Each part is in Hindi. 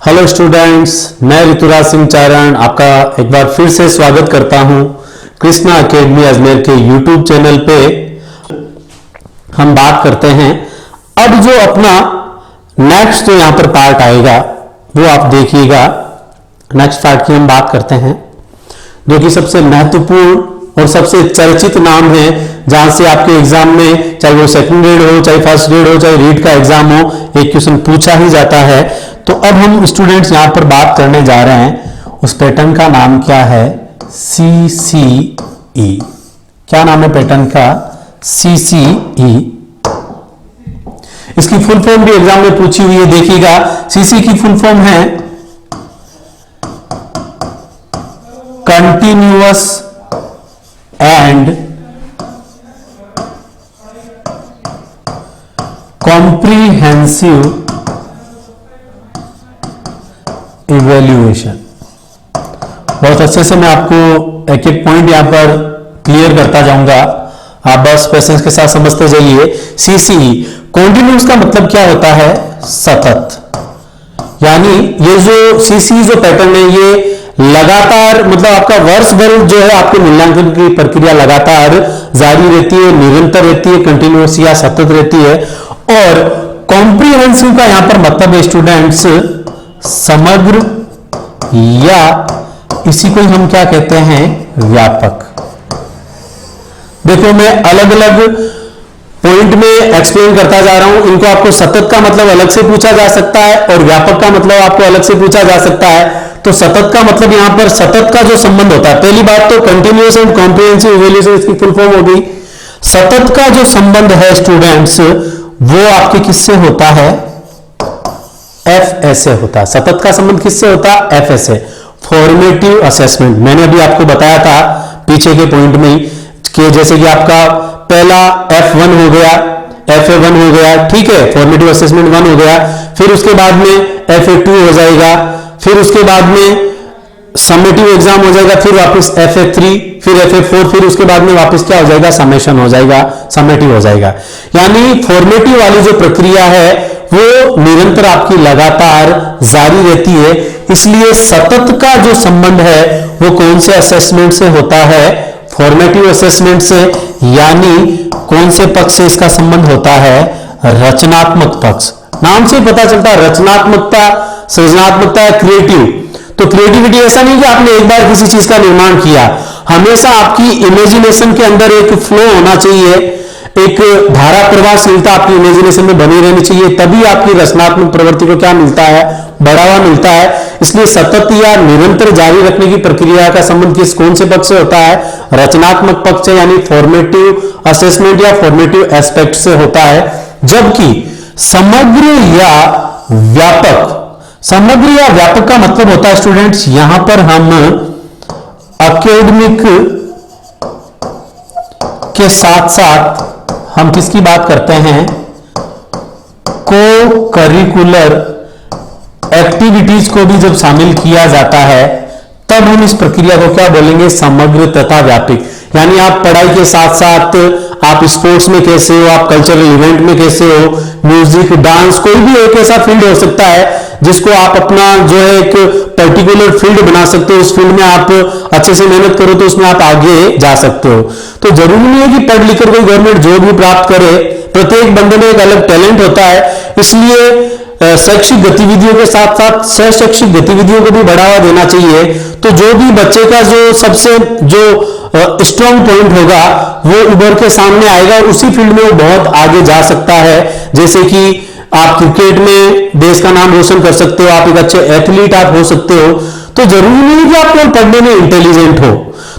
हेलो स्टूडेंट्स, मैं ऋतुराज सिंह चारण आपका एक बार फिर से स्वागत करता हूं कृष्णा अकेडमी अजमेर के यूट्यूब चैनल पे। हम बात करते हैं अब जो अपना नेक्स्ट जो यहां पर पार्ट आएगा वो आप देखिएगा। नेक्स्ट पार्ट की हम बात करते हैं जो कि सबसे महत्वपूर्ण और सबसे चर्चित नाम है, जहां से आपके एग्जाम में चाहे वो सेकंड ग्रेड हो, चाहे फर्स्ट ग्रेड हो, चाहे रीड का एग्जाम हो, एक क्वेश्चन पूछा ही जाता है। तो अब हम स्टूडेंट्स यहां पर बात करने जा रहे हैं, उस पैटर्न का नाम क्या है? CCE। क्या नाम है पैटर्न का? CCE। इसकी फुल फॉर्म भी एग्जाम में पूछी हुई है, देखिएगा। CC की फुल फॉर्म है कंटिन्यूअस एंड कॉम्प्रिहेंसिव इवैल्यूएशन। बहुत अच्छे से मैं आपको एक एक पॉइंट यहां पर क्लियर करता जाऊंगा, आप बस पेशेंस के साथ समझते जाइए। CCE कॉन्टिन्यूस का मतलब क्या होता है? सतत। यानी ये जो CCE जो पैटर्न है ये लगातार, मतलब आपका वर्ष भर जो है आपके मूल्यांकन की प्रक्रिया लगातार जारी रहती है, निरंतर रहती है, कंटिन्यूअस या सतत रहती है। और कॉम्प्रिहेंसिव का यहां पर मतलब है स्टूडेंट्स समग्र, या इसी को हम क्या कहते हैं? व्यापक। देखो मैं अलग अलग पॉइंट में एक्सप्लेन करता जा रहा हूं। इनको आपको सतत का मतलब अलग से पूछा जा सकता है और व्यापक का मतलब आपको अलग से पूछा जा सकता है। तो सतत का मतलब यहां पर सतत का जो संबंध होता है, पहली बात तो कंटिन्यूअस एंड कॉम्प्रिहेंसिव इवैल्यूएशन इसकी फुल फॉर्म हो गई। सतत का जो संबंध है स्टूडेंट्स वो आपके किससे होता है? FA से होता है। सतत का संबंध किससे होता है? FA से। फॉर्मेटिव असेसमेंट मैंने अभी आपको बताया था पीछे के पॉइंट में कि जैसे कि आपका पहला F1 हो गया, FA1 हो गया, ठीक है, फॉर्मेटिव असेसमेंट 1 हो गया। फिर उसके बाद में FA2 हो जाएगा, फिर उसके बाद में समेटिव एग्जाम हो जाएगा, फिर वापस FA3, फिर FA4, फिर उसके बाद में वापस क्या हो जाएगा? समेशन हो जाएगा, समेटिव हो जाएगा। यानी फॉर्मेटिव वाली जो प्रक्रिया है वो निरंतर आपकी लगातार जारी रहती है। इसलिए सतत का जो संबंध है वो कौन से असेसमेंट से होता है? फॉर्मेटिव असेसमेंट से। यानी कौन से पक्ष से इसका संबंध होता है? रचनात्मक पक्ष। नाम से पता चलता है रचनात्मकता, सृजनात्मकता, क्रिएटिव। तो क्रिएटिविटी ऐसा नहीं कि आपने एक बार किसी चीज का निर्माण किया, हमेशा आपकी इमेजिनेशन के अंदर एक फ्लो होना चाहिए, एक धारा प्रवाहशीलता आपकी इमेजिनेशन में बनी रहनी चाहिए, तभी आपकी रचनात्मक प्रवृत्ति को क्या मिलता है? बढ़ावा मिलता है। इसलिए सतत या निरंतर जारी रखने की प्रक्रिया का संबंध किस कौन से पक्ष से होता है? रचनात्मक पक्ष से, यानी फॉर्मेटिव असेसमेंट या फॉर्मेटिव एस्पेक्ट से होता है। जबकि समग्र या व्यापक, समग्र या व्यापक का मतलब होता है स्टूडेंट्स, यहां पर हम एकेडमिक के साथ साथ हम किसकी बात करते हैं? को करिकुलर एक्टिविटीज को भी जब शामिल किया जाता है तब हम इस प्रक्रिया को क्या बोलेंगे? समग्र तथा व्यापक। यानी आप पढ़ाई के साथ साथ आप स्पोर्ट्स में कैसे हो, आप कल्चरल इवेंट में कैसे हो, म्यूजिक, डांस, कोई भी एक ऐसा फील्ड हो सकता है जिसको आप अपना जो है एक पर्टिकुलर फील्ड बना सकते हो। उस फील्ड में आप अच्छे से मेहनत करो तो उसमें आप आगे जा सकते हो। तो जरूरी नहीं है कि पढ़ लिखकर कोई गवर्नमेंट जॉब भी प्राप्त करे, प्रत्येक बंदे में एक अलग टैलेंट होता है। इसलिए शैक्षिक गतिविधियों के साथ साथ शैक्षिक गतिविधियों को भी बढ़ावा देना चाहिए। तो जो भी बच्चे का जो सबसे जो स्ट्रॉन्ग पॉइंट होगा वो उभर के सामने आएगा और उसी फील्ड में वो बहुत आगे जा सकता है। जैसे कि आप क्रिकेट में देश का नाम रोशन कर सकते हो, आप एक अच्छे एथलीट आप हो सकते हो। तो जरूरी नहीं कि आप केवल पढ़ने में इंटेलिजेंट हो।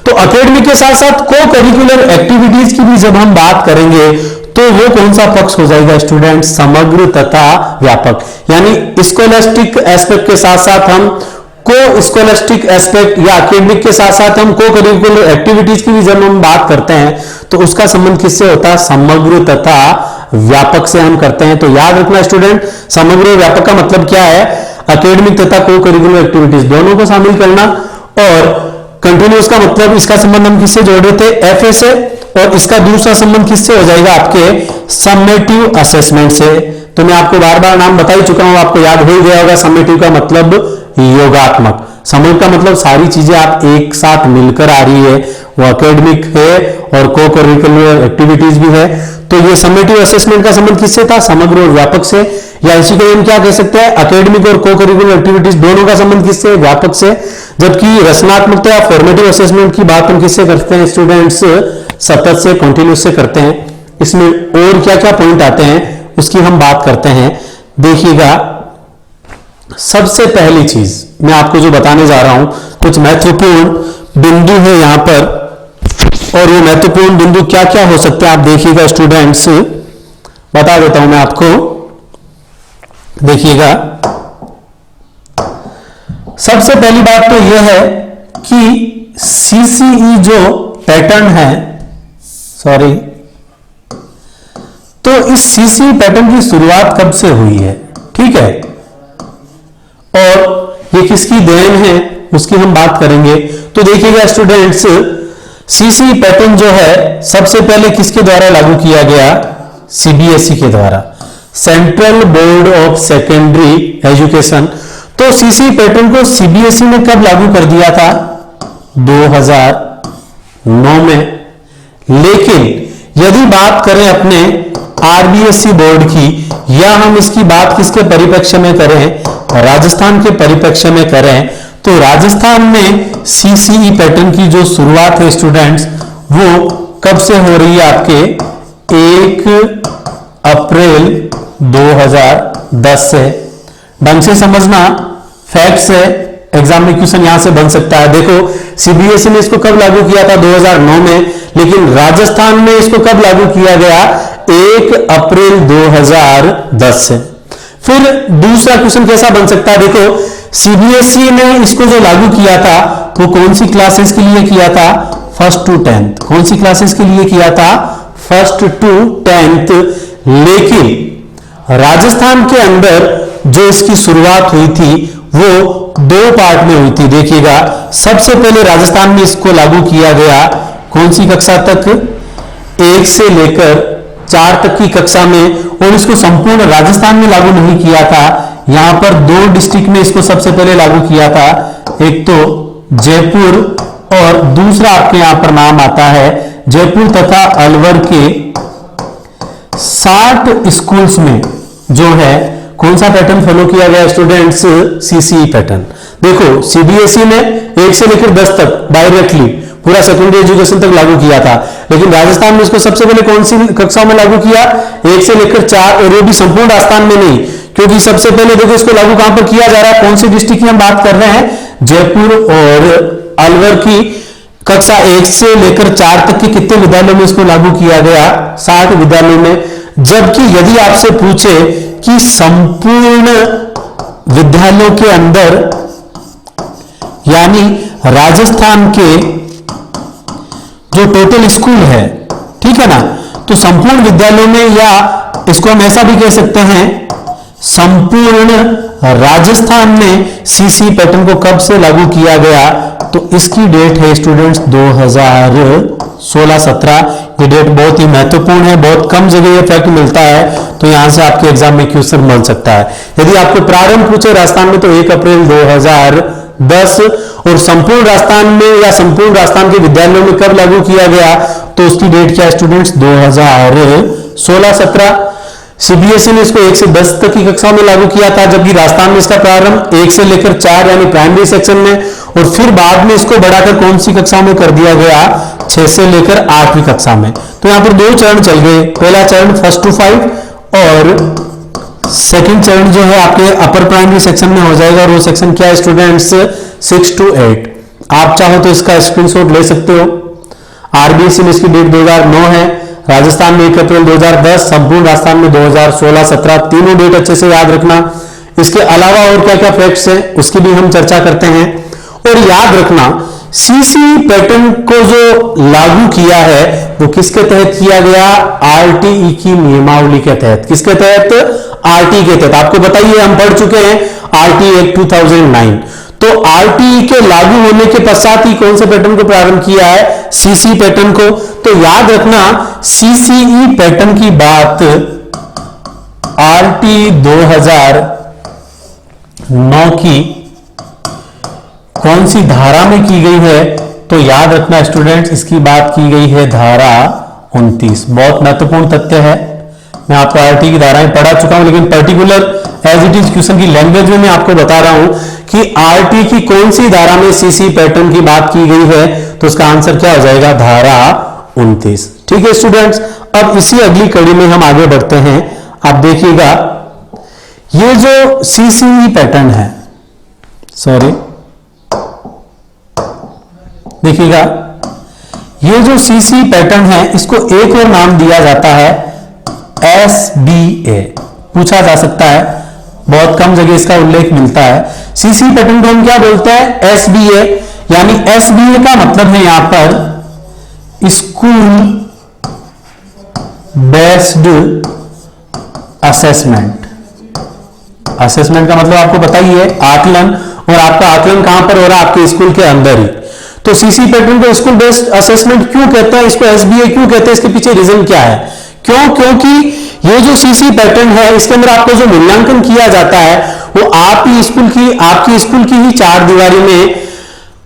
तो एकेडमिक के साथ साथ को करिकुलर एक्टिविटीज की भी जब हम बात करेंगे तो वो कौन सा पक्ष हो जाएगा स्टूडेंट? समग्र तथा व्यापक। यानी स्कॉलस्टिक एस्पेक्ट के साथ साथ हम को स्कॉलस्टिक एस्पेक्ट या एकेडमिक के साथ साथ हम को करिकुलर एक्टिविटीज की भी जब हम बात करते हैं तो उसका संबंध किससे होता है? समग्र तथा व्यापक से हम करते हैं। तो याद रखना स्टूडेंट, समग्र और व्यापक का मतलब क्या है? एकेडमिक तथा को करिकुलर एक्टिविटीज दोनों को शामिल करना। और कंटिन्यूअस का मतलब इसका संबंध हम किससे जोड़ रहे थे? FA से। और इसका दूसरा संबंध किससे हो जाएगा? आपके समेटिव असेसमेंट से। तो मैं आपको बार बार नाम बता ही चुका हूं, आपको याद हो गया होगा। समेटिव का मतलब योगात्मक, समूह का मतलब सारी चीजें आप एक साथ मिलकर आ रही है, वो एकेडमिक है और को करिकुलर एक्टिविटीज भी है। तो ये समेटिव असेसमेंट का संबंध किससे था? समग्र और व्यापक से, या इसी को हम क्या कह सकते हैं, एकेडमिक और को करिकुलर एक्टिविटीज दोनों का संबंध किससे? व्यापक से। जबकि रचनात्मकता या फॉर्मेटिव असेसमेंट की बात हम किससे करते हैं स्टूडेंट्स? सतत से, कंटिन्यूस से करते हैं। इसमें और क्या क्या पॉइंट आते हैं उसकी हम बात करते हैं। देखिएगा, सबसे पहली चीज मैं आपको जो बताने जा रहा हूं, कुछ महत्वपूर्ण बिंदु है यहां पर, और ये महत्वपूर्ण बिंदु क्या क्या हो सकते हैं आप देखिएगा स्टूडेंट्स, बता देता हूं मैं आपको। देखिएगा, सबसे पहली बात तो यह है कि सीसीई जो पैटर्न है, सॉरी, तो इस सीसीई पैटर्न की शुरुआत कब से हुई है, ठीक है, और ये किसकी देन है उसकी हम बात करेंगे। तो देखिएगा स्टूडेंट्स, सीसीई पैटर्न जो है सबसे पहले किसके द्वारा लागू किया गया? सीबीएसई के द्वारा, central board of secondary education. तो सीसीई पैटर्न को सीबीएसई ने कब लागू कर दिया था? 2009 में। लेकिन यदि बात करें अपने आरबीएसई बोर्ड की, या हम इसकी बात किसके परिप्रेक्ष्य में करें? राजस्थान के परिप्रेक्ष्य में करें, तो राजस्थान में सीसीई पैटर्न की जो शुरुआत है स्टूडेंट्स, वो कब से हो रही है? आपके 1 अप्रैल 2010 से। ढंग से समझना, फैक्ट्स है, एग्जाम में क्वेश्चन यहां से बन सकता है। देखो, सीबीएसई ने इसको कब लागू किया था? 2009 में। लेकिन राजस्थान में इसको कब लागू किया गया? 1 अप्रैल 2010 से। फिर दूसरा क्वेश्चन कैसा बन सकता है? देखो, सीबीएसई ने इसको जो लागू किया था वो कौन सी क्लासेस के लिए किया था? 1st to 10th। कौन सी क्लासेस के लिए किया था? 1st to 10th। लेकिन राजस्थान के अंदर जो इसकी शुरुआत हुई थी वो 2 पार्ट में हुई थी। देखिएगा, सबसे पहले राजस्थान में इसको लागू किया गया कौन सी कक्षा तक? 1 से लेकर 4 तक की कक्षा में, और इसको संपूर्ण राजस्थान में लागू नहीं किया था। यहां पर 2 डिस्ट्रिक्ट में इसको सबसे पहले लागू किया था, एक तो जयपुर और दूसरा आपके यहां पर नाम आता है जयपुर तथा अलवर के 60 स्कूल्स में जो है कौन सा पैटर्न फॉलो किया गया स्टूडेंट्स? CCE pattern. देखो, सीबीएसई ने 1 से लेकर 10 तक डायरेक्टली पूरा सेकेंडरी एजुकेशन तक लागू किया था, लेकिन राजस्थान में इसको सबसे पहले कौन सी कक्षा में लागू किया? 1 से लेकर 4, और ये भी संपूर्ण राजस्थान में नहीं, क्योंकि सबसे पहले देखो इसको लागू कहां पर किया जा रहा है? कौन सी डिस्ट्रिक्ट की हम बात कर रहे हैं? जयपुर और अलवर की कक्षा 1 से लेकर 4 तक के कितने विद्यालयों में इसको लागू किया गया? 60 विद्यालयों में। जबकि यदि आपसे पूछे कि संपूर्ण विद्यालयों के अंदर, यानी राजस्थान के जो टोटल स्कूल है, ठीक है ना, तो संपूर्ण विद्यालयों में, या इसको हम ऐसा भी कह सकते हैं, संपूर्ण राजस्थान में सीसी पैटर्न को कब से लागू किया गया? तो इसकी डेट है स्टूडेंट्स 2016-17। ये डेट बहुत ही महत्वपूर्ण है, बहुत कम जगह ये फैक्ट मिलता है, तो यहां से आपके एग्जाम में क्वेश्चन बन सकता है। यदि आपको प्रारंभ पूछे राजस्थान में, तो 1 अप्रैल 2010, और संपूर्ण राजस्थान में या संपूर्ण राजस्थान के विद्यालयों में कब लागू किया गया? तो उसकी डेट क्या है स्टूडेंट्स? 2016-17। सीबीएसई ने इसको 1 से 10 तक की कक्षा में लागू किया था, जबकि राजस्थान में इसका प्रारंभ 1 से लेकर 4 यानी प्राइमरी सेक्शन में, और फिर बाद में इसको बढ़ाकर कौन सी कक्षा में कर दिया गया? 6 से लेकर 8वीं कक्षा में। तो यहां पर 2 चरण चल गए। पहला चरण 1st to 5 और सेकंड चरण जो है आपके अपर प्राइमरी सेक्शन में हो जाएगा, और वो सेक्शन क्या है स्टूडेंट्स? 6 to 8। आप चाहो तो इसका स्क्रीनशॉट ले सकते हो। आरबीएसई में इसकी डेट 2009 है, राजस्थान में 1 अप्रैल 2010, संपूर्ण राजस्थान में 2016-17। तीनों डेट अच्छे से याद रखना। इसके अलावा और क्या क्या फैक्ट्स हैं उसकी भी हम चर्चा करते हैं। और याद रखना, सीसीई पैटर्न को जो लागू किया है वो किसके तहत किया गया? आरटीई की नियमावली के तहत। किसके तहत? आरटीई के तहत। आपको बताइए, हम पढ़ चुके हैं आरटीई एक्ट 2009। तो आरटीई के लागू होने के पश्चात ही कौन से पैटर्न को प्रारंभ किया है? सीसीई पैटर्न को। तो याद रखना, सीसीई पैटर्न की बात आरटी 2009 की कौन सी धारा में की गई है? तो याद रखना स्टूडेंट्स, इसकी बात की गई है धारा 29। बहुत महत्वपूर्ण तथ्य है। मैं आपको आरटी की धाराएं पढ़ा चुका हूं, लेकिन particular age it is question की लैंग्वेज में मैं आपको बता रहा हूं कि आरटी की कौन सी धारा में सीसी पैटर्न की बात की गई है। तो उसका आंसर क्या हो जाएगा? धारा 29। ठीक है स्टूडेंट्स, अब इसी अगली कड़ी में हम आगे बढ़ते हैं। आप देखिएगा, ये जो सीसी पैटर्न है, सॉरी देखिएगा, ये जो सीसी पैटर्न है इसको एक और नाम दिया जाता है एसबीए। पूछा जा सकता है, बहुत कम जगह इसका उल्लेख मिलता है। सीसी पैटर्न को हम क्या बोलते हैं? एसबीए। यानी एसबीए का मतलब है यहां पर स्कूल बेस्ड असेसमेंट। असेसमेंट का मतलब आपको पता ही है, आकलन। और आपका आकलन कहां पर हो रहा है? आपके स्कूल के अंदर ही। तो सीसी पैटर्न को स्कूल बेस्ड असेसमेंट क्यों कहते हैं, इसको एसबीए क्यों कहते हैं, इसके पीछे रीजन क्या है? क्यों? क्योंकि ये जो सीसी पैटर्न है इसके अंदर आपको जो मूल्यांकन किया जाता है वो आपकी स्कूल की ही चार दीवारी में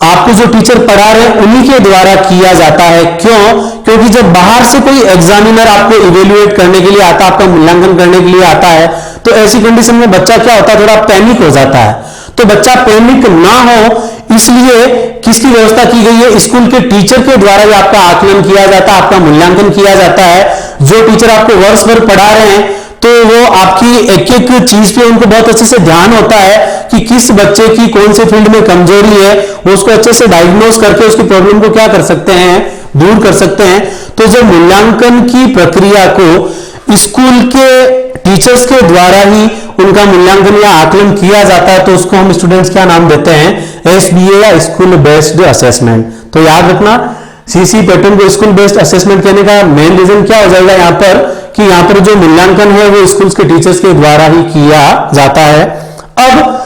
आपको जो टीचर पढ़ा रहे हैं उन्हीं के द्वारा किया जाता है। क्यों? क्योंकि जब बाहर से कोई एग्जामिनर आपको इवेल्युएट करने के लिए आता है, आपका मूल्यांकन करने के लिए आता है, तो ऐसी कंडीशन में बच्चा क्या होता है? थोड़ा पैनिक हो जाता है। तो बच्चा पैनिक ना हो इसलिए किसकी व्यवस्था की गई है? स्कूल के टीचर के द्वारा ही आपका आकलन किया जाता है, आपका मूल्यांकन किया जाता है। जो टीचर आपको वर्ष भर पढ़ा रहे हैं तो वो आपकी एक एक चीज पे उनको बहुत अच्छे से ध्यान होता है कि किस बच्चे की कौन से फील्ड में कमजोरी है, वो उसको अच्छे से डायग्नोज करके उसकी प्रॉब्लम को क्या कर सकते हैं? दूर कर सकते हैं। तो जब मूल्यांकन की प्रक्रिया को स्कूल के टीचर्स के द्वारा ही उनका मूल्यांकन या आकलन किया जाता है तो उसको हम स्टूडेंट्स क्या नाम देते हैं? एसबीए या स्कूल बेस्ड असेसमेंट। तो याद रखना, सीसी पैटर्न को स्कूल बेस्ड असेसमेंट कहने का मेन रीजन क्या हो जाएगा यहां पर कि यहां पर जो मूल्यांकन है वो स्कूल्स के टीचर्स के द्वारा ही किया जाता है। अब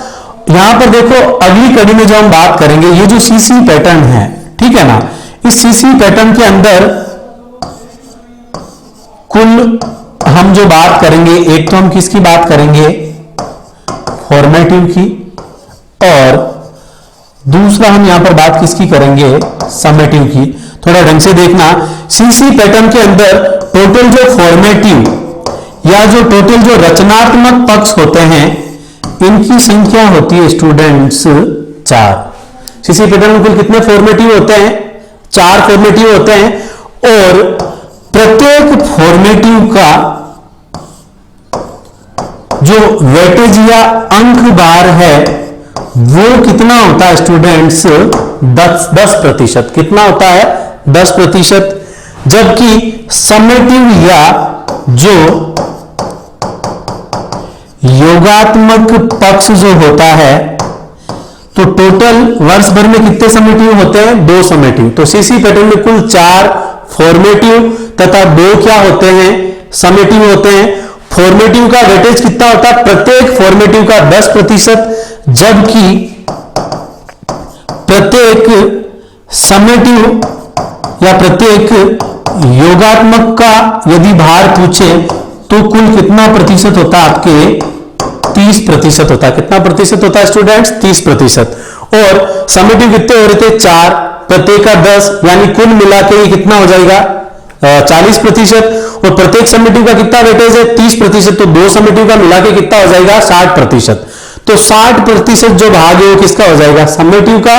यहां पर देखो, अगली कड़ी में जो हम बात करेंगे, ये जो सीसी पैटर्न है, ठीक है ना, इस सीसी पैटर्न के अंदर कुल हम जो बात करेंगे, एक तो हम किसकी बात करेंगे? फॉर्मेटिव की, और दूसरा हम यहां पर बात किसकी करेंगे? समेटिव की। थोड़ा ढंग से देखना, सीसी पैटर्न के अंदर टोटल जो फॉर्मेटिव या जो टोटल जो रचनात्मक पक्ष होते हैं इनकी संख्या होती है स्टूडेंट्स 4। सीसी पैटर्न में कुल कितने फॉर्मेटिव होते हैं? 4 फॉर्मेटिव होते हैं। और प्रत्येक फॉर्मेटिव का जो वेटेज या अंक बार है वो कितना होता है स्टूडेंट्स? 10%। कितना होता है? 10%। जबकि समेटिव या जो योगात्मक पक्ष जो होता है, तो टोटल वर्ष भर में कितने समेटिव होते हैं? 2 समेटिव। तो सीसी पैटर्न में कुल 4 फॉर्मेटिव तथा 2 क्या होते हैं? समेटिव होते हैं। फॉर्मेटिव का वेटेज कितना होता है? प्रत्येक फॉर्मेटिव का 10%, जबकि प्रत्येक समेटिव या प्रत्येक योगात्मक का यदि भार पूछे तो कुल कितना प्रतिशत होता है? आपके 30% होता है। कितना प्रतिशत होता है स्टूडेंट्स? 30%। और समेटिव कितने हो रहे थे? 4, प्रत्येक का 10, यानी कुल मिला के ये कितना हो जाएगा? 40%। और प्रत्येक समेटिव का कितना वेटेज है? 30%। तो 2 समेटिव का मिला के कितना हो जाएगा? 60%। तो 60% जो भाग है वो किसका हो जाएगा? समेटिव का,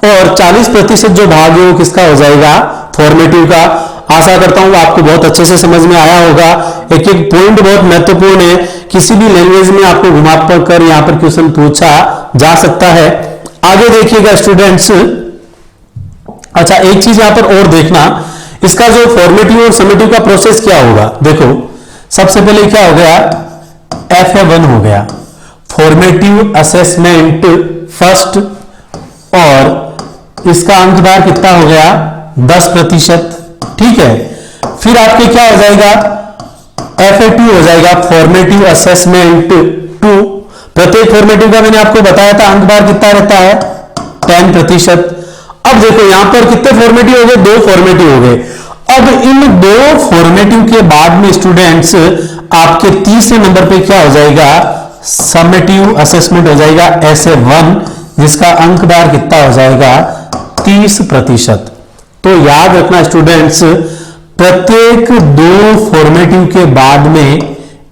और 40% जो भाग है वो किसका हो जाएगा? फॉर्मेटिव का। आशा करता हूं आपको बहुत अच्छे से समझ में आया होगा। एक एक पॉइंट बहुत महत्वपूर्ण है, किसी भी लैंग्वेज में आपको घुमा कर यहां पर क्वेश्चन पूछा जा सकता है। आगे देखिएगा स्टूडेंट्स, अच्छा एक चीज यहां पर और देखना, इसका जो फॉर्मेटिव और समेटिव का प्रोसेस क्या होगा? देखो, सबसे पहले क्या हो गया? FA1 हो गया, फॉर्मेटिव असेसमेंट फर्स्ट, और इसका अंक बार कितना हो गया? 10%। ठीक है, फिर आपके क्या हो जाएगा? FA2 हो जाएगा, फॉर्मेटिव असेसमेंट 2। प्रत्येक फॉर्मेटिव का मैंने आपको बताया था अंक बार कितना रहता है? 10%। अब देखो यहां पर कितने फॉर्मेटिव हो गए? 2 फॉर्मेटिव हो गए। अब इन दो फॉर्मेटिव के बाद में स्टूडेंट्स आपके तीसरे नंबर पे क्या हो जाएगा, समेटिव असेसमेंट हो जाएगा SA1, जिसका अंक बार कितना हो जाएगा 30%। तो याद रखना स्टूडेंट्स, प्रत्येक दो फॉर्मेटिव के बाद में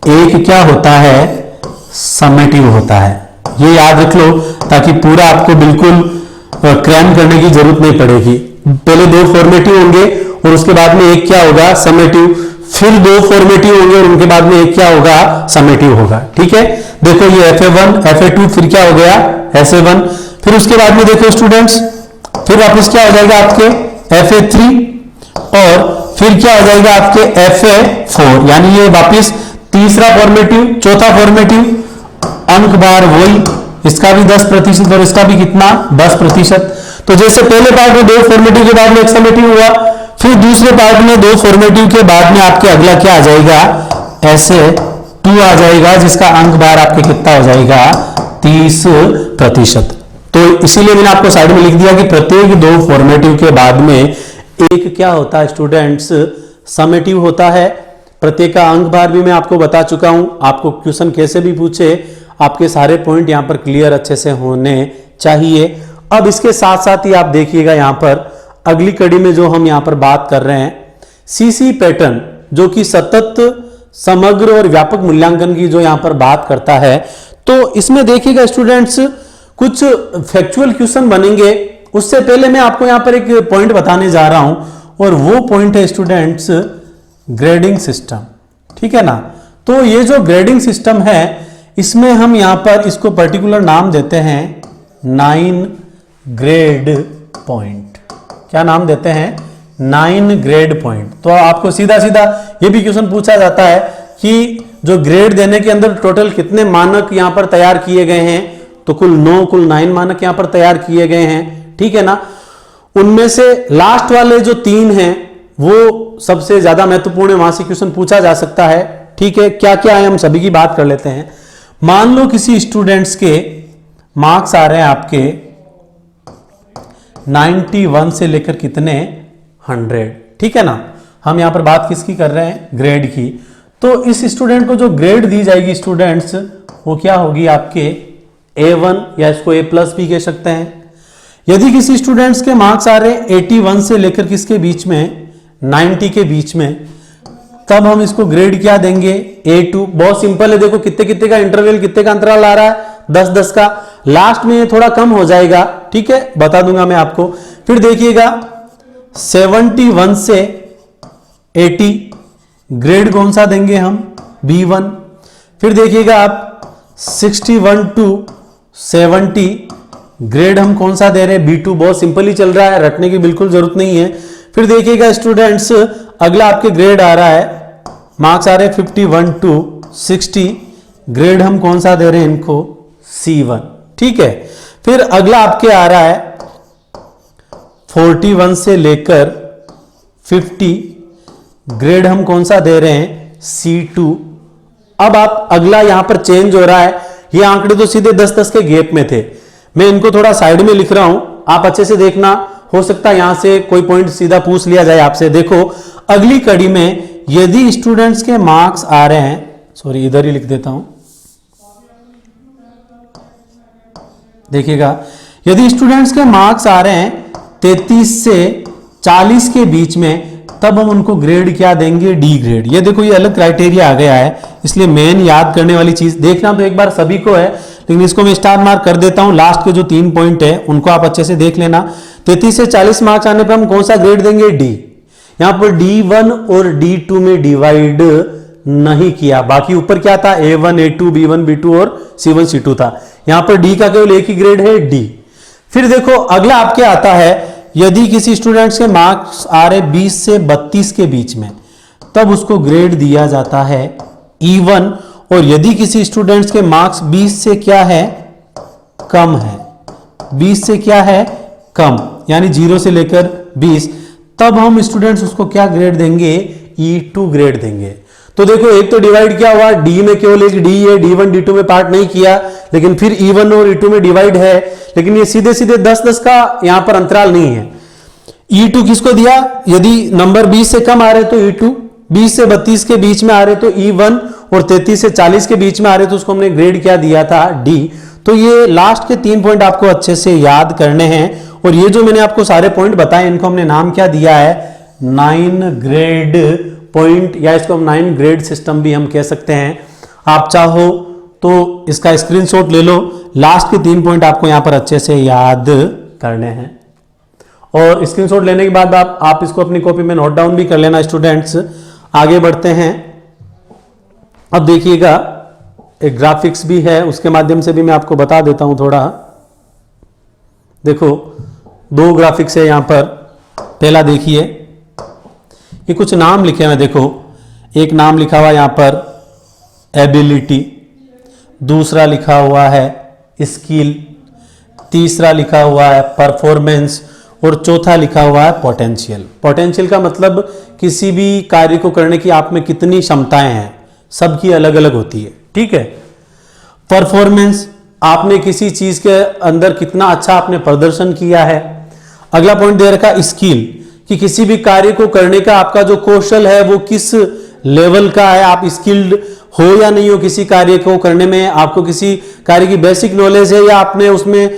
एक क्या होता है, समेटिव होता है। ये याद रख लो ताकि पूरा आपको बिल्कुल क्रैम करने की जरूरत नहीं पड़ेगी। पहले दो फॉर्मेटिव होंगे और उसके बाद में एक क्या होगा, समेटिव, फिर दो फॉर्मेटिव होंगे और उनके बाद में एक क्या होगा, समेटिव होगा। ठीक है, देखो ये FA1 FA2 फिर क्या हो गया SA1, फिर उसके बाद में देखो स्टूडेंट्स, फिर वापस क्या हो जाएगा आपके FA3 और फिर क्या हो जाएगा आपके FA4, यानी ये वापस तीसरा फॉर्मेटिव, चौथा फॉर्मेटिव, अंक बार वही, इसका भी 10% और इसका भी कितना 10%। तो जैसे पहले पार्ट में दो फॉर्मेटिव के बाद में एक समेटिव हुआ, फिर दूसरे पार्ट में दो फॉर्मेटिव के बाद में आपके अगला क्या आ जाएगा, SA2 आ जाएगा, जिसका अंक बार आपके कितना हो जाएगा 30%। तो इसीलिए मैंने आपको साइड में लिख दिया कि प्रत्येक दो फॉर्मेटिव के बाद में एक क्या होता है स्टूडेंट्स, समेटिव होता है। प्रत्येक का अंक बार भी मैं आपको बता चुका हूं। आपको क्वेश्चन कैसे भी पूछे, आपके सारे पॉइंट यहां पर क्लियर अच्छे से होने चाहिए। अब इसके साथ साथ ही आप देखिएगा यहां पर अगली कड़ी में जो हम यहां पर बात कर रहे हैं, CC पैटर्न, जो कि सतत, समग्र और व्यापक मूल्यांकन की जो यहां पर बात करता है। तो इसमें देखिएगा स्टूडेंट्स, कुछ फैक्चुअल क्वेश्चन बनेंगे। उससे पहले मैं आपको यहां पर एक पॉइंट बताने जा रहा हूं, और वो पॉइंट है स्टूडेंट्स ग्रेडिंग सिस्टम। ठीक है ना, तो ये जो ग्रेडिंग सिस्टम है, इसमें हम यहां पर इसको पर्टिकुलर नाम देते हैं 9 ग्रेड पॉइंट। क्या नाम देते हैं, 9 ग्रेड पॉइंट। तो आपको सीधा सीधा ये भी क्वेश्चन पूछा जाता है कि जो ग्रेड देने के अंदर टोटल कितने मानक यहां पर तैयार किए गए हैं, तो कुल 9 मानक यहां पर तैयार किए गए हैं। ठीक है ना, उनमें से लास्ट वाले जो 3 हैं वो सबसे ज्यादा महत्वपूर्ण है, वहां से क्वेश्चन पूछा जा सकता है। ठीक है, क्या क्या है हम सभी की बात कर लेते हैं। मान लो किसी स्टूडेंट्स के मार्क्स आ रहे हैं आपके 91 से लेकर कितने 100। ठीक है ना, हम यहां पर बात किसकी कर रहे हैं, ग्रेड की। तो इस स्टूडेंट को जो ग्रेड दी जाएगी स्टूडेंट्स, वो क्या होगी आपके A1, या इसको A+ भी कह सकते हैं। यदि किसी स्टूडेंट्स के मार्क्स आ रहे हैं 81 से लेकर किसके बीच में 90 के बीच में, तब हम इसको ग्रेड क्या देंगे, A2। बहुत सिंपल है, देखो कितने कितने का इंटरवल, कितने का अंतराल आ रहा है, 10-10 का। लास्ट में ये थोड़ा कम हो जाएगा, ठीक है, बता दूंगा मैं आपको। फिर देखिएगा 71 से 80 ग्रेड कौन सा देंगे हम, B1। फिर देखिएगा आप 61 to 70 ग्रेड हम कौन सा दे रहे हैं, B2। बहुत सिंपल ही चल रहा है, रटने की बिल्कुल जरूरत नहीं है। फिर देखिएगा स्टूडेंट्स, अगला आपके ग्रेड आ रहा है, मार्क्स आ रहे हैं 51 to 60 ग्रेड हम कौन सा दे रहे हैं इनको, C1। ठीक है, फिर अगला आपके आ रहा है 41 से लेकर 50 ग्रेड हम कौन सा दे रहे हैं, C2। अब आप अगला यहां पर चेंज हो रहा है, ये आंकड़े तो सीधे 10-10 के गैप में थे, मैं इनको थोड़ा साइड में लिख रहा हूं, आप अच्छे से देखना। हो सकता है यहां से कोई पॉइंट सीधा पूछ लिया जाए आपसे। देखो अगली कड़ी में यदि स्टूडेंट्स के मार्क्स आ रहे हैं, सॉरी इधर ही लिख देता हूं, देखिएगा यदि स्टूडेंट्स के मार्क्स आ रहे हैं 33 से 40 के बीच में, तब हम उनको ग्रेड क्या देंगे, D ग्रेड। ये देखो ये अलग क्राइटेरिया आ गया है, इसलिए मेन याद करने वाली चीज देखना तो एक बार सभी को है, लेकिन इसको मैं स्टार मार्क कर देता हूं। लास्ट के जो 3 पॉइंट है उनको आप अच्छे से देख लेना। 33 से 40 मार्क्स आने पर हम कौन सा ग्रेड देंगे, D। यहां पर D1 और D2 में डिवाइड नहीं किया, बाकी ऊपर क्या था, A1 A2 B1 B2 और C1 C2 था। यहां पर D का केवल एक ही ग्रेड है, D। फिर देखो अगला आपके आता है, यदि किसी स्टूडेंट्स के मार्क्स आ रहे 20 से 32 के बीच में, तब उसको ग्रेड दिया जाता है E1। और यदि किसी स्टूडेंट्स के मार्क्स 20 से क्या है, कम है, 20 से क्या है, कम, यानी 0 से लेकर 20, तब हम स्टूडेंट्स उसको क्या ग्रेड देंगे, E2 ग्रेड देंगे। तो देखो एक तो डिवाइड क्या हुआ, D में केवल एक D है, D1 D2 में पार्ट नहीं किया, लेकिन फिर E1 और E2 में डिवाइड है, लेकिन ये सीधे सीधे 10-10 का यहां पर अंतराल नहीं है। E2 किसको दिया, यदि नंबर 20 से कम आ रहे तो E2, 20 से 32 के बीच में आ रहे तो E1 और 33 से 40 के बीच में आ रहे तो उसको हमने ग्रेड क्या दिया था, D। तो ये लास्ट के 3 पॉइंट आपको अच्छे से याद करने हैं। और ये जो मैंने आपको सारे पॉइंट बताए इनको हमने नाम क्या दिया है, 9 ग्रेड पॉइंट, या इसको हम 9 ग्रेड सिस्टम भी हम कह सकते हैं। आप चाहो तो इसका स्क्रीनशॉट ले लो, लास्ट के 3 पॉइंट आपको यहां पर अच्छे से याद करने हैं। और स्क्रीनशॉट लेने के बाद आप इसको अपनी कॉपी में नोट डाउन भी कर लेना स्टूडेंट्स। आगे बढ़ते हैं। अब देखिएगा एक ग्राफिक्स भी है, उसके माध्यम से भी मैं आपको बता देता हूं थोड़ा। देखो 2 ग्राफिक्स है यहां पर। पहला देखिए, ये कुछ नाम लिखे हैं, देखो एक नाम लिखा हुआ यहां पर एबिलिटी, दूसरा लिखा हुआ है स्किल, तीसरा लिखा हुआ है परफॉर्मेंस और चौथा लिखा हुआ है पोटेंशियल। पोटेंशियल का मतलब किसी भी कार्य को करने की आप में कितनी क्षमताएं हैं, सबकी अलग अलग होती है, ठीक है। परफॉर्मेंस, आपने किसी चीज के अंदर कितना अच्छा आपने प्रदर्शन किया है। अगला पॉइंट दे रखा स्किल, कि किसी भी कार्य को करने का आपका जो कौशल है वो किस लेवल का है, आप स्किल्ड हो या नहीं हो किसी कार्य को करने में, आपको किसी कार्य की बेसिक नॉलेज है या आपने उसमें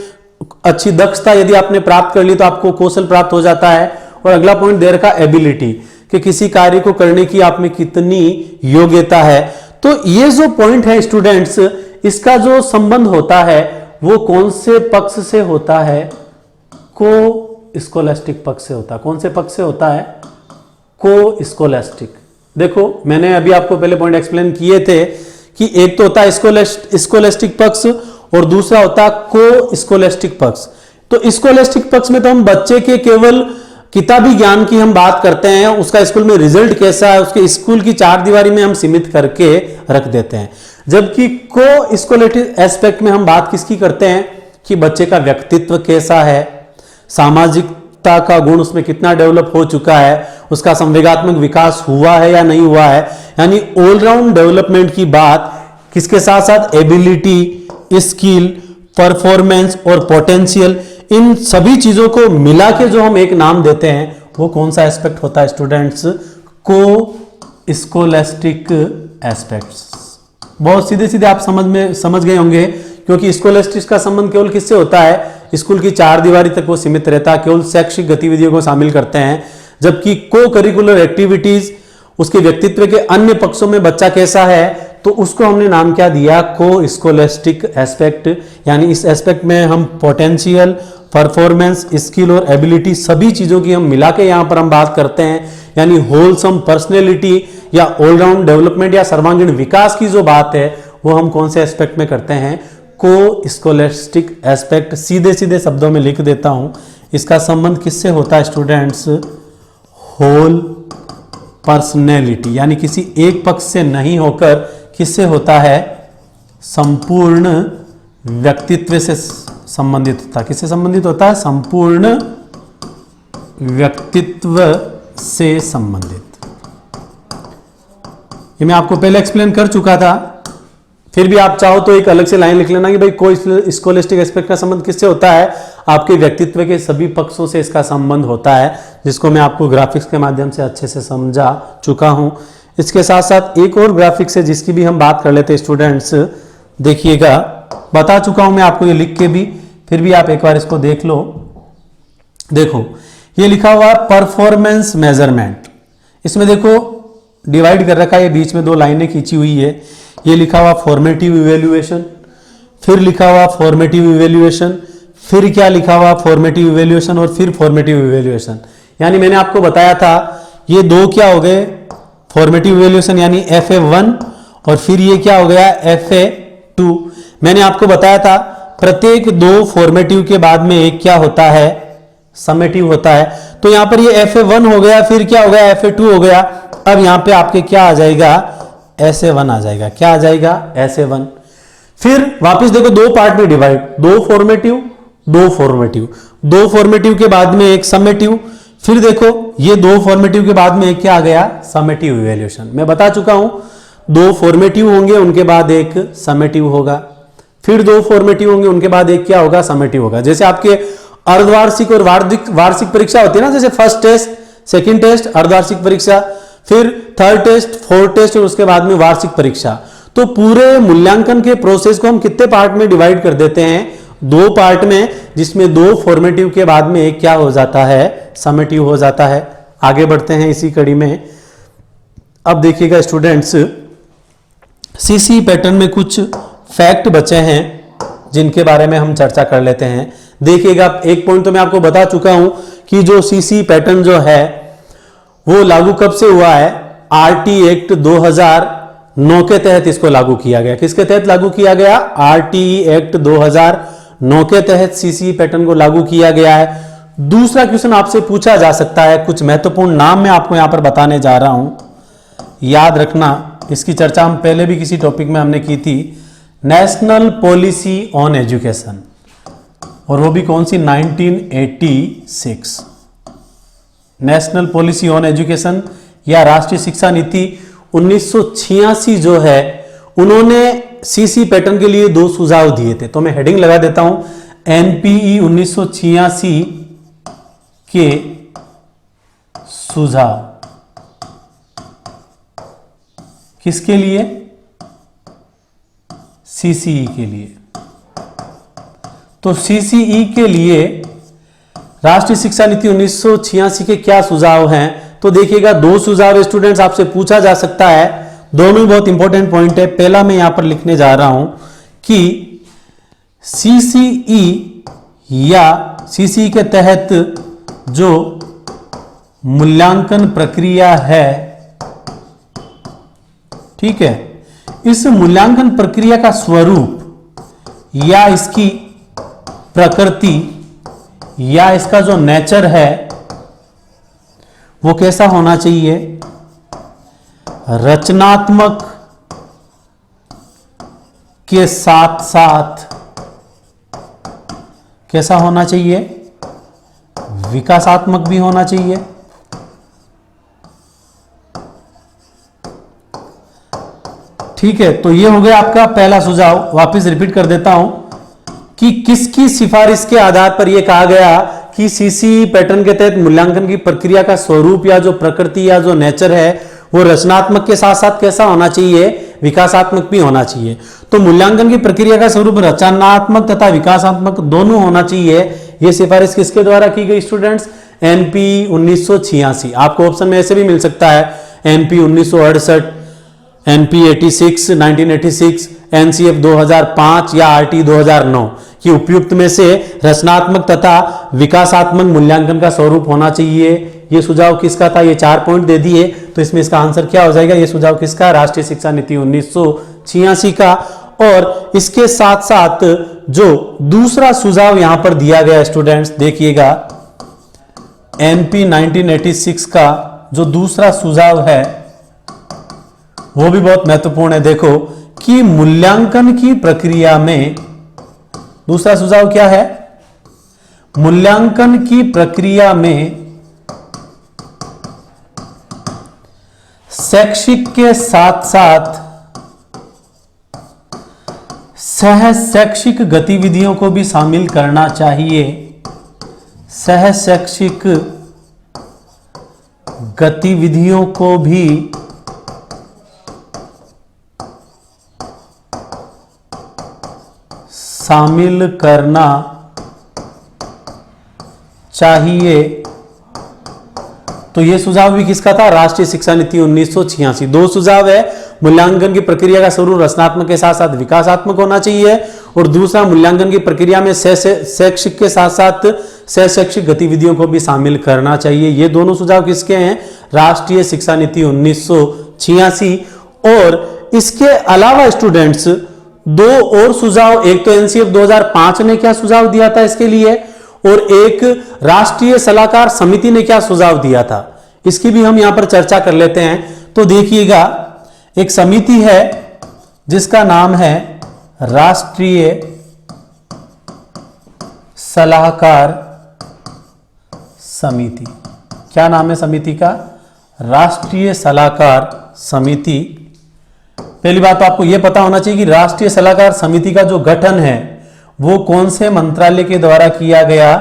अच्छी दक्षता यदि आपने प्राप्त कर ली तो आपको कौशल प्राप्त हो जाता है। और अगला पॉइंट दे रखा एबिलिटी, कि किसी कार्य को करने की आप में कितनी योग्यता है। तो ये जो पॉइंट है स्टूडेंट्स, इसका जो संबंध होता है वो कौन से पक्ष से होता है, को स्कोलास्टिक पक्ष से होता है। कौन से पक्ष से होता है, को स्कोलास्टिक। देखो मैंने अभी आपको पहले पॉइंट एक्सप्लेन किए थे कि एक तो होता है स्कोलास्टिक पक्ष और दूसरा होता है को स्कोलास्टिक पक्ष। तो स्कोलास्टिक पक्ष में तो हम बच्चे के केवल किताबी ज्ञान की हम बात करते हैं, उसका स्कूल में रिजल्ट कैसा है उसके स्कूल की 4 दीवारी में हम सीमित करके रख देते हैं। जबकि को स्कोलास्टिक एस्पेक्ट में हम बात किसकी करते हैं कि बच्चे का व्यक्तित्व कैसा है, सामाजिकता का गुण उसमें कितना डेवलप हो चुका है, उसका संवेगात्मक विकास हुआ है या नहीं हुआ है। यानी ऑलराउंड डेवलपमेंट की बात किसके साथ साथ एबिलिटी, स्किल, परफॉर्मेंस और पोटेंशियल, इन सभी चीजों को मिला के जो हम एक नाम देते हैं वो कौन सा एस्पेक्ट होता है स्टूडेंट्स, को स्कोलास्टिक एस्पेक्ट्स। बहुत सीधे सीधे आप समझ गए होंगे, क्योंकि स्कोलास्टिक का संबंध केवल किससे होता है, स्कूल की 4 दीवारी तक वो सीमित रहता है, केवल शैक्षिक गतिविधियों को शामिल करते हैं। जबकि को करिकुलर एक्टिविटीज, उसके व्यक्तित्व के अन्य पक्षों में बच्चा कैसा है, तो उसको हमने नाम क्या दिया, को स्कोलास्टिक एस्पेक्ट। यानी इस एस्पेक्ट में हम पोटेंशियल, परफॉर्मेंस, स्किल और एबिलिटी सभी चीजों की हम मिला के यहां पर हम बात करते हैं। यानी होलसम पर्सनैलिटी या ऑलराउंड डेवलपमेंट या सर्वांगीण विकास की जो बात है वो हम कौन से एस्पेक्ट में करते हैं, को स्कोलास्टिक एस्पेक्ट। सीधे सीधे शब्दों में लिख देता हूं, इसका संबंध किससे होता है स्टूडेंट्स, होल पर्सनैलिटी, यानी किसी एक पक्ष से नहीं होकर किससे होता है, संपूर्ण व्यक्तित्व से संबंधित होता है। किससे संबंधित होता है, संपूर्ण व्यक्तित्व से संबंधित। ये मैं आपको पहले एक्सप्लेन कर चुका था, फिर भी आप चाहो तो एक अलग से लाइन लिख लेना कि भाई को स्कोलास्टिक एस्पेक्ट का संबंध किससे होता है, आपके व्यक्तित्व के सभी पक्षों से इसका संबंध होता है, जिसको मैं आपको ग्राफिक्स के माध्यम से अच्छे से समझा चुका हूं। इसके साथ साथ एक और ग्राफिक्स है जिसकी भी हम बात कर लेते हैं स्टूडेंट्स। देखिएगा, बता चुका हूं मैं आपको ये लिख के भी, फिर भी आप एक बार इसको देख लो। देखो ये लिखा हुआ है परफॉर्मेंस मेजरमेंट, इसमें देखो डिवाइड कर रखा है, ये बीच में 2 लाइनें खींची हुई है। ये लिखा हुआ फॉर्मेटिव इवेल्युएशन, फिर लिखा हुआ फॉर्मेटिव इवेल्युएशन, फिर क्या लिखा हुआ फॉर्मेटिव इवेल्युएशन और फिर फॉर्मेटिव इवेल्युएशन। यानी मैंने आपको बताया था ये 2 क्या हो गए, फॉर्मेटिव इवेल्युएशन यानी FA1 और फिर ये क्या हो गया FA2। मैंने आपको बताया था प्रत्येक 2 फॉर्मेटिव के बाद में एक क्या होता है, समेटिव होता है। तो यहां पर ये FA1 हो गया, फिर क्या हो गया FA2 हो गया। अब यहां पे आपके क्या आ जाएगा, SA1 आ जाएगा। क्या आ जाएगा, SA1। फिर वापस देखो 2 पार्ट में डिवाइड, 2 फॉर्मेटिव 2 फॉर्मेटिव, 2 फॉर्मेटिव के बाद में एक समेटिव, फिर देखो ये 2 फॉर्मेटिव के बाद में एक क्या आ गया, समेटिव इवैल्यूएशन। मैं बता चुका हूं 2 फॉर्मेटिव होंगे उनके बाद एक समेटिव होगा, फिर 2 फॉर्मेटिव होंगे उनके बाद एक क्या होगा, समेटिव होगा। जैसे आपके अर्धवार्षिक और वार्षिक परीक्षा होती है ना, जैसे फर्स्ट टेस्ट, सेकंड टेस्ट, अर्धवार्षिक परीक्षा, फिर थर्ड टेस्ट, फोर्थ टेस्ट और उसके बाद में वार्षिक परीक्षा। तो पूरे मूल्यांकन के प्रोसेस को हम कितने पार्ट में डिवाइड कर देते हैं? 2 पार्ट में, जिसमें 2 फॉर्मेटिव के बाद में एक क्या हो जाता है? समेटिव हो जाता है। आगे बढ़ते हैं इसी कड़ी में। अब देखिएगा स्टूडेंट्स, सीसी पैटर्न में कुछ फैक्ट बचे हैं जिनके बारे में हम चर्चा कर लेते हैं। देखिएगा, एक पॉइंट तो मैं आपको बता चुका हूं कि जो सीसी पैटर्न जो है वो लागू कब से हुआ है? आरटी एक्ट 2009 के तहत इसको लागू किया गया। किसके तहत लागू किया गया? आरटी एक्ट 2009 के तहत सीसी पैटर्न को लागू किया गया है। दूसरा क्वेश्चन आपसे पूछा जा सकता है, कुछ महत्वपूर्ण नाम मैं आपको यहां पर बताने जा रहा हूं, याद रखना। इसकी चर्चा हम पहले भी किसी टॉपिक में हमने की थी। नेशनल पॉलिसी ऑन एजुकेशन, और वो भी कौन सी? 1986। नेशनल पॉलिसी ऑन एजुकेशन या राष्ट्रीय शिक्षा नीति 1986 जो है, उन्होंने सीसी पैटर्न के लिए 2 सुझाव दिए थे। तो मैं हेडिंग लगा देता हूं, एनपीई 1986 के सुझाव। किसके लिए? सीसीई के लिए। तो सीसीई के लिए राष्ट्रीय शिक्षा नीति 1986 के क्या सुझाव हैं? तो देखिएगा, 2 सुझाव स्टूडेंट्स आपसे पूछा जा सकता है। दोनों बहुत इंपॉर्टेंट पॉइंट है। पहला मैं यहां पर लिखने जा रहा हूं कि सीसीई या सीसीई के तहत जो मूल्यांकन प्रक्रिया है, ठीक है, इस मूल्यांकन प्रक्रिया का स्वरूप या इसकी प्रकृति या इसका जो नेचर है वो कैसा होना चाहिए? रचनात्मक के साथ साथ कैसा होना चाहिए? विकासात्मक भी होना चाहिए। ठीक है, तो ये हो गया आपका पहला सुझाव। वापस रिपीट कर देता हूं कि किसकी सिफारिश के आधार पर यह कहा गया कि सीसी पैटर्न के तहत मूल्यांकन की प्रक्रिया का स्वरूप या जो प्रकृति या जो नेचर है वो रचनात्मक के साथ साथ कैसा होना चाहिए? विकासात्मक भी होना चाहिए। तो मूल्यांकन की प्रक्रिया का स्वरूप रचनात्मक तथा विकासात्मक दोनों होना चाहिए। यह सिफारिश किसके द्वारा की गई स्टूडेंट्स? एनपी 1986। आपको ऑप्शन में ऐसे भी मिल सकता है, एनपी 1968, एनपी 86, 1986, एनसीएफ 2005 या आरटी 2009 कि उपयुक्त में से रचनात्मक तथा विकासात्मक मूल्यांकन का स्वरूप होना चाहिए। ये सुझाव किसका था? ये 4 पॉइंट दे दिए, तो इसमें इसका आंसर क्या हो जाएगा? ये सुझाव किसका? राष्ट्रीय शिक्षा नीति 1986 का। और इसके साथ साथ जो दूसरा सुझाव यहां पर दिया गया स्टूडेंट्स, देखिएगा, एनपी 1986 का जो दूसरा सुझाव है वो भी बहुत महत्वपूर्ण है। देखो कि मूल्यांकन की प्रक्रिया में दूसरा सुझाव क्या है? मूल्यांकन की प्रक्रिया में शैक्षिक के साथ साथ सह शैक्षिक गतिविधियों को भी शामिल करना चाहिए। सह शैक्षिक गतिविधियों को भी शामिल करना चाहिए। तो यह सुझाव भी किसका था? राष्ट्रीय शिक्षा नीति 1986। 2 सुझाव है, मूल्यांकन की प्रक्रिया का स्वरूप रचनात्मक के साथ साथ विकासात्मक होना चाहिए, और दूसरा मूल्यांकन की प्रक्रिया में शैक्षिक के साथ साथ सह शैक्षिक गतिविधियों को भी शामिल करना चाहिए। ये दोनों सुझाव किसके हैं? राष्ट्रीय शिक्षा नीति 1986। और इसके अलावा स्टूडेंट्स 2 और सुझाव, एक तो एनसीएफ 2005 ने क्या सुझाव दिया था इसके लिए, और एक राष्ट्रीय सलाहकार समिति ने क्या सुझाव दिया था, इसकी भी हम यहां पर चर्चा कर लेते हैं। तो देखिएगा, एक समिति है जिसका नाम है राष्ट्रीय सलाहकार समिति। क्या नाम है समिति का? राष्ट्रीय सलाहकार समिति। पहली बात तो आपको यह पता होना चाहिए कि राष्ट्रीय सलाहकार समिति का जो गठन है वो कौन से मंत्रालय के द्वारा किया गया?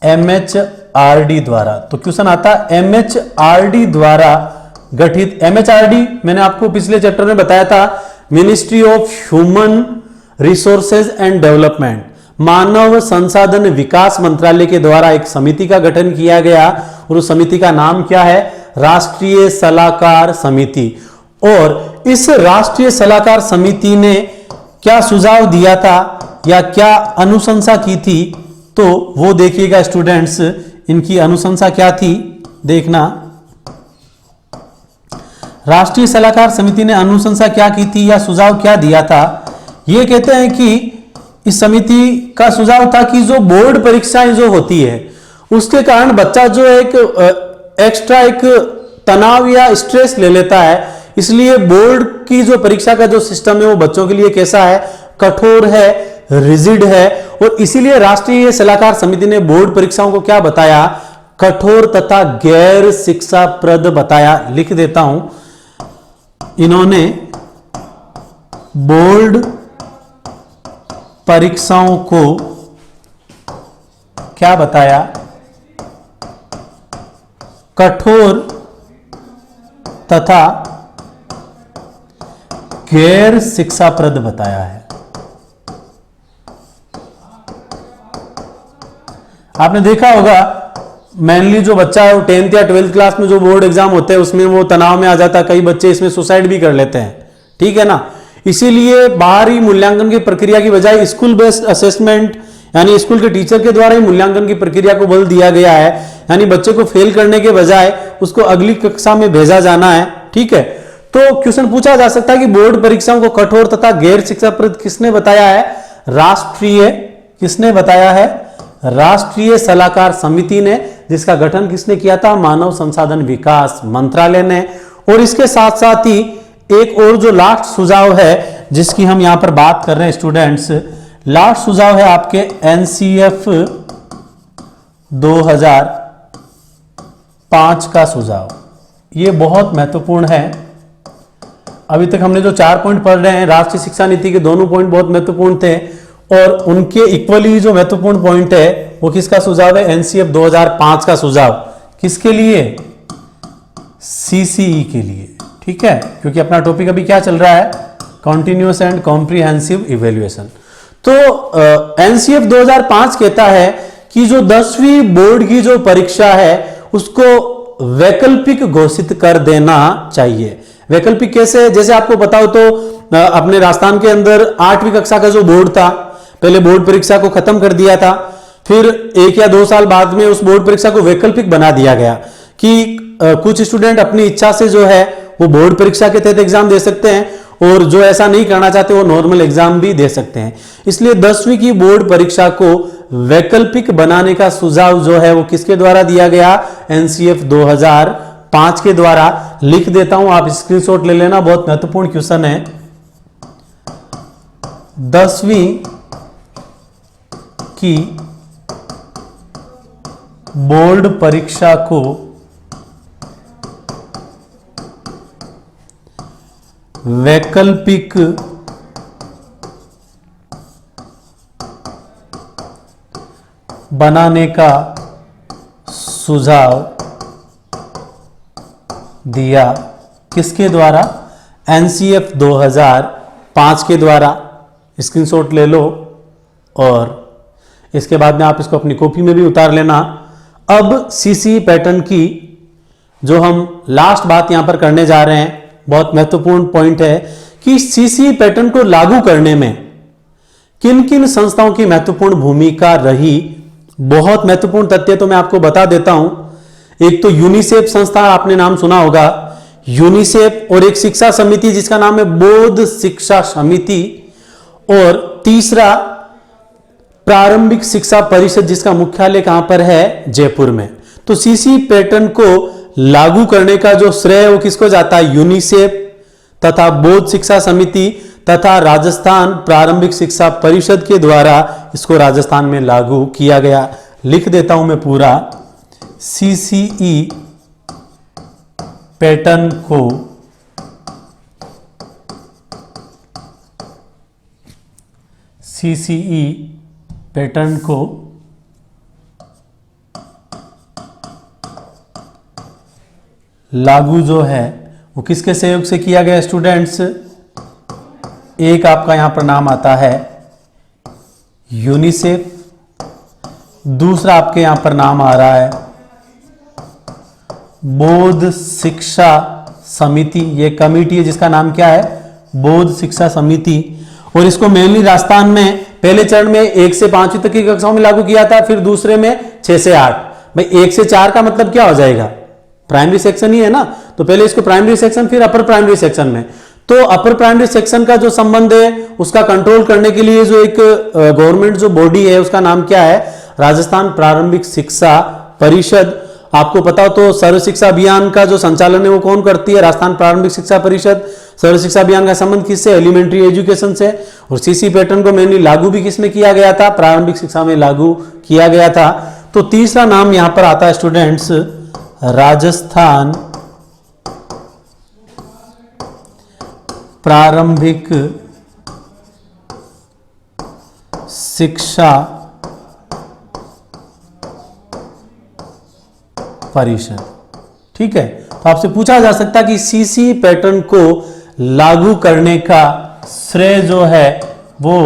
MHRD द्वारा। तो क्वेश्चन आता है MHRD द्वारा गठित। MHRD मैंने आपको पिछले चैप्टर में बताया था, ministry of human resources and development, मानव संसाधन विकास मंत्रालय के द्वारा एक समिति का गठन किया गया और उस समिति का नाम क्या है? राष्ट्रीय सलाहकार समिति। और इस राष्ट्रीय सलाहकार समिति ने क्या सुझाव दिया था या क्या अनुशंसा की थी? तो वो देखिएगा स्टूडेंट्स, इनकी अनुशंसा क्या थी देखना। राष्ट्रीय सलाहकार समिति ने अनुशंसा क्या की थी या सुझाव क्या दिया था? ये कहते हैं कि इस समिति का सुझाव था कि जो बोर्ड परीक्षाएं जो होती है उसके कारण बच्चा जो एक एक्स्ट्रा एक तनाव या स्ट्रेस ले लेता है, इसलिए बोर्ड की जो परीक्षा का जो सिस्टम है वो बच्चों के लिए कैसा है? कठोर है, रिजिड है। और इसीलिए राष्ट्रीय सलाहकार समिति ने बोर्ड परीक्षाओं को क्या बताया? कठोर तथा गैर शिक्षाप्रद बताया। लिख देता हूं, इन्होंने बोर्ड परीक्षाओं को क्या बताया? कठोर तथा गैर शिक्षाप्रद बताया है। आपने देखा होगा मेनली जो बच्चा है वो 10th या 12th क्लास में जो बोर्ड एग्जाम होते हैं उसमें वो तनाव में आ जाता है, कई बच्चे इसमें सुसाइड भी कर लेते हैं, ठीक है ना। इसीलिए बाहरी मूल्यांकन की प्रक्रिया की बजाय स्कूल बेस्ड असेसमेंट यानी स्कूल के टीचर के द्वारा ही मूल्यांकन की प्रक्रिया को बल दिया गया है, यानी बच्चे को फेल करने के बजाय उसको अगली कक्षा में भेजा जाना है, ठीक है। तो क्वेश्चन पूछा जा सकता है कि बोर्ड परीक्षाओं को कठोर तथा गैर शिक्षाप्रद किसने बताया है? किसने बताया है? राष्ट्रीय सलाहकार समिति ने, जिसका गठन किसने किया था? मानव संसाधन विकास मंत्रालय ने। और इसके साथ साथ ही एक और जो लास्ट सुझाव है जिसकी हम यहां पर बात कर रहे हैं स्टूडेंट्स, लास्ट सुझाव है आपके NCF 2005 का सुझाव। ये बहुत महत्वपूर्ण है। अभी तक हमने जो 4 पॉइंट पढ़ रहे हैं राष्ट्रीय शिक्षा नीति के, दोनों पॉइंट बहुत महत्वपूर्ण थे और उनके इक्वली जो महत्वपूर्ण पॉइंट है वो किसका सुझाव है? NCF 2005 का सुझाव। किसके लिए? CCE के लिए, ठीक है, क्योंकि अपना टॉपिक अभी क्या चल रहा है? Continuous and comprehensive evaluation. तो NCF 2005 कहता है कि जो 10वीं बोर्ड की जो परीक्षा है उसको वैकल्पिक घोषित कर देना चाहिए। वैकल्पिक कैसे? जैसे आपको पता हो तो अपने राजस्थान के अंदर 8वीं कक्षा का जो बोर्ड था, पहले बोर्ड परीक्षा को खत्म कर दिया था, फिर 1 या 2 साल बाद में उस बोर्ड परीक्षा को वैकल्पिक बना दिया गया कि कुछ स्टूडेंट अपनी इच्छा से जो है वो बोर्ड परीक्षा के तहत एग्जाम दे सकते हैं और जो ऐसा नहीं करना चाहते वो नॉर्मल एग्जाम भी दे सकते हैं। इसलिए 10वीं की बोर्ड परीक्षा को वैकल्पिक बनाने का सुझाव जो है वो किसके द्वारा दिया गया? NCF 2005 के द्वारा। लिख देता हूं, आप स्क्रीनशॉट ले लेना, बहुत महत्वपूर्ण क्वेश्चन है। 10वीं की बोर्ड परीक्षा को वैकल्पिक बनाने का सुझाव दिया। किसके द्वारा? NCF 2005 के द्वारा। स्क्रीनशॉट ले लो और इसके बाद में आप इसको अपनी कॉपी में भी उतार लेना। अब CCE पैटर्न की जो हम लास्ट बात यहां पर करने जा रहे हैं, बहुत महत्वपूर्ण पॉइंट है कि CCE पैटर्न को लागू करने में किन किन संस्थाओं की महत्वपूर्ण भूमिका रही। बहुत महत्वपूर्ण तथ्य तो मैं आपको बता देता हूं। एक तो यूनिसेफ संस्था, आपने नाम सुना होगा, यूनिसेफ, और एक शिक्षा समिति जिसका नाम है बौद्ध शिक्षा समिति, और तीसरा प्रारंभिक शिक्षा परिषद जिसका मुख्यालय कहां पर है? जयपुर में। तो CCE पैटर्न को लागू करने का जो श्रेय वो किसको जाता है? यूनिसेफ तथा बौद्ध शिक्षा समिति तथा राजस्थान प्रारंभिक शिक्षा परिषद के द्वारा इसको राजस्थान में लागू किया गया। लिख देता हूं मैं पूरा, CCE पैटर्न को CCE पैटर्न को लागू जो है वो किसके सहयोग से किया गया स्टूडेंट्स? एक आपका यहां पर नाम आता है यूनिसेफ, दूसरा आपके यहां पर नाम आ रहा है बौद्ध शिक्षा समिति। ये कमिटी है जिसका नाम क्या है? बौद्ध शिक्षा समिति। और इसको मेनली राजस्थान में पहले चरण में 1 से 5वीं तक की कक्षाओं में लागू किया था, फिर दूसरे में 6 से 8। भाई 1 से 4 का मतलब क्या हो जाएगा? प्राइमरी सेक्शन ही है ना, तो पहले इसको प्राइमरी सेक्शन फिर अपर प्राइमरी सेक्शन में। तो अपर प्राइमरी सेक्शन का जो संबंध है उसका कंट्रोल करने के लिए जो एक गवर्नमेंट जो बॉडी है उसका नाम क्या है? राजस्थान प्रारंभिक शिक्षा परिषद। आपको पता हो तो सर्व शिक्षा अभियान का जो संचालन है वो कौन करती है? राजस्थान प्रारंभिक शिक्षा परिषद। सर्व शिक्षा अभियान का संबंध किससे? एलिमेंट्री एजुकेशन से। और सीसी पैटर्न को मेनली लागू भी किसमें किया गया था? प्रारंभिक शिक्षा में लागू किया गया था। तो तीसरा नाम यहां पर आता है स्टूडेंट्स राजस्थान प्रारंभिक शिक्षा परिषद। ठीक है, तो आपसे पूछा जा सकता है कि सीसी पैटर्न को लागू करने का श्रेय जो है वो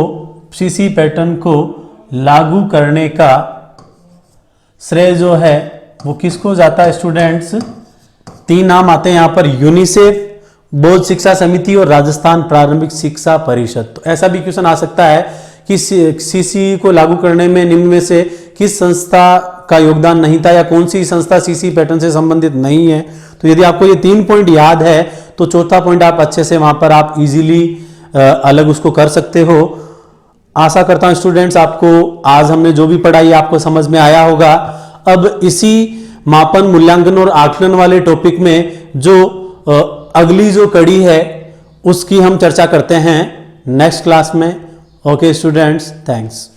सीसी पैटर्न को लागू करने का श्रेय जो है वो किसको जाता है स्टूडेंट्स? 3 नाम आते हैं यहां पर, यूनिसेफ, बौद्ध शिक्षा समिति और राजस्थान प्रारंभिक शिक्षा परिषद। तो ऐसा भी क्वेश्चन आ सकता है कि सीसी को लागू करने में निम्न में से किस संस्था का योगदान नहीं था या कौन सी संस्था सीसी पैटर्न से संबंधित नहीं है। तो यदि आपको ये 3 पॉइंट याद है तो चौथा पॉइंट आप अच्छे से वहां पर आप इजीली अलग उसको कर सकते हो। आशा करता हूं स्टूडेंट्स आपको आज हमने जो भी पढ़ाई आपको समझ में आया होगा। अब इसी मापन, मूल्यांकन और आकलन वाले टॉपिक में जो अगली जो कड़ी है उसकी हम चर्चा करते हैं नेक्स्ट क्लास में। Okay students, thanks.